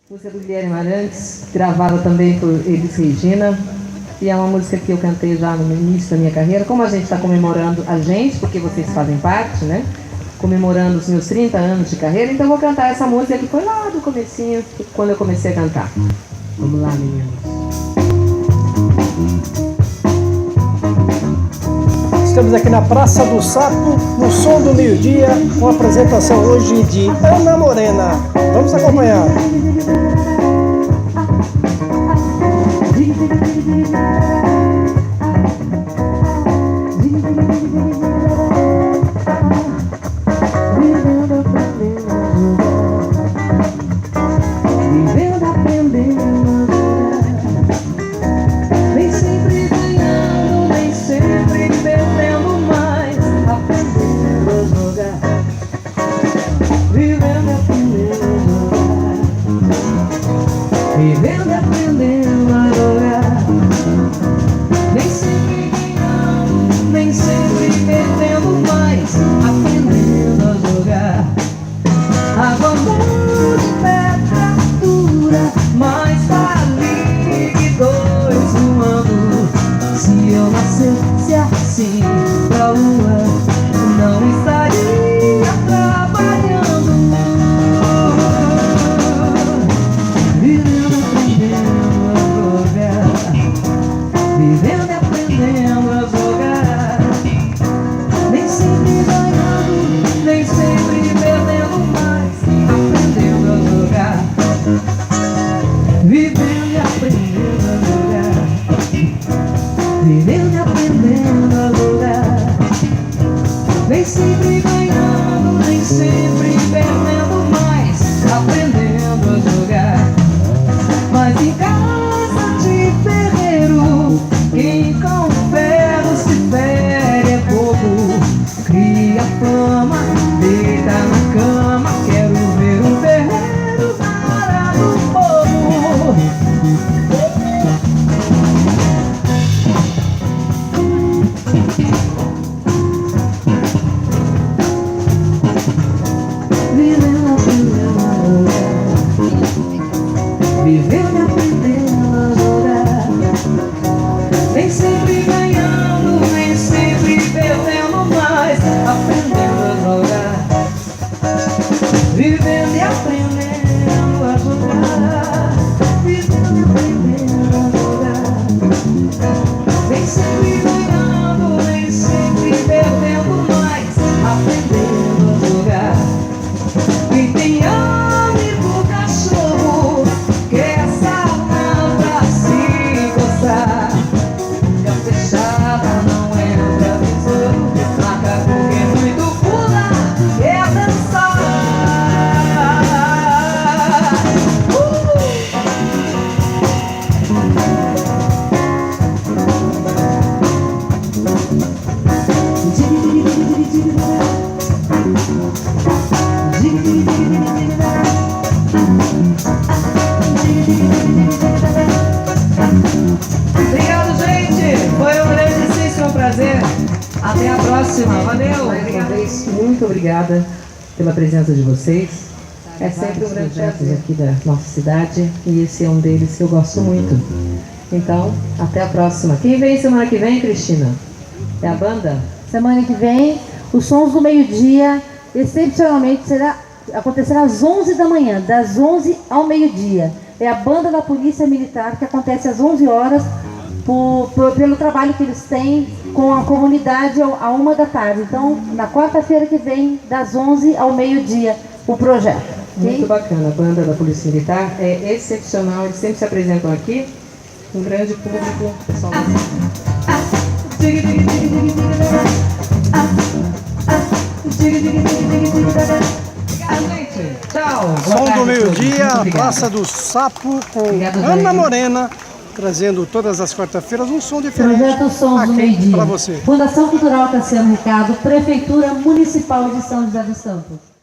Música do Guilherme Arantes, gravada também por Elis Regina. E é uma música que eu cantei já no início da minha carreira. Como a gente está comemorando a gente, porque vocês fazem parte, né? Comemorando os meus 30 anos de carreira, então eu vou cantar essa música que foi lá do comecinho, quando eu comecei a cantar. Vamos lá, meninos. Estamos aqui na Praça do Sapo, no som do meio-dia, com a apresentação hoje de Ana Morena. Vamos acompanhar. Vivendo, aprendendo, nem sempre ganhando, nem sempre perdendo, mas aprendendo a jogar. Vivendo, aprendendo a jogar. Vivendo, aprendendo a jogar. Nem sempre ganhando, nem sempre perdendo, mas aprendendo a jogar. Água de pedra dura, mais vale que dois voando. Se eu nascesse assim pra lua, não estaria trabalhando. Vivendo, aprendendo a jogar. Vivendo e aprendendo a jogar. Nem sempre ganhando, nem sempre perdendo, mas aprendendo a jogar. Vivendo e aprendendo a jogar. Vivendo e aprendendo a jogar. Nem sempre ganhando, nem sempre perdendo, mas aprendendo a jogar. Mas em casa de ferreiro, quem com ferro se fere é bobo. Cria fama, deita na cama, quero ver um ferreiro para do povo. Vivendo, aprendendo a jogar. Vivendo, aprendendo a jogar. Nem sempre ganhando, nem sempre perdendo, mas aprendendo a jogar. Vivendo e aprendendo a jogar. Vivendo e aprendendo a jogar. Nem sempre ganhando, nem sempre perdendo, mas aprendendo a jogar. Quem tem amigo cachorro quer sarnar pra se coçar. E a fechada não entra besouro, macaco que é muito pula quer dançar. Obrigado, gente. Foi um grande exercício, um prazer. Até a próxima. Valeu. Mais uma vez, muito obrigada pela presença de vocês. É sempre um grande prazer aqui da nossa cidade e esse é um deles que eu gosto muito. Então, até a próxima. Quem vem semana que vem, Cristina? É a banda? Semana que vem, os sons do meio-dia, excepcionalmente, acontecerá às 11 da manhã, das 11 ao meio-dia. É a banda da Polícia Militar, que acontece às 11 horas, pelo trabalho que eles têm com a comunidade à 1 da tarde. Então, na quarta-feira que vem, das 11 ao meio-dia, o projeto. Muito bacana, a banda da Polícia Militar é excepcional, eles sempre se apresentam aqui, um grande público, pessoal. Tchau. Som do meio-dia, Praça do Sapo, com Ana Morena, trazendo todas as quarta-feiras um som diferente. Projeto Sons do aqui Meio-dia. para você. Fundação Cultural Cassiano Ricardo, Prefeitura Municipal de São José dos Campos.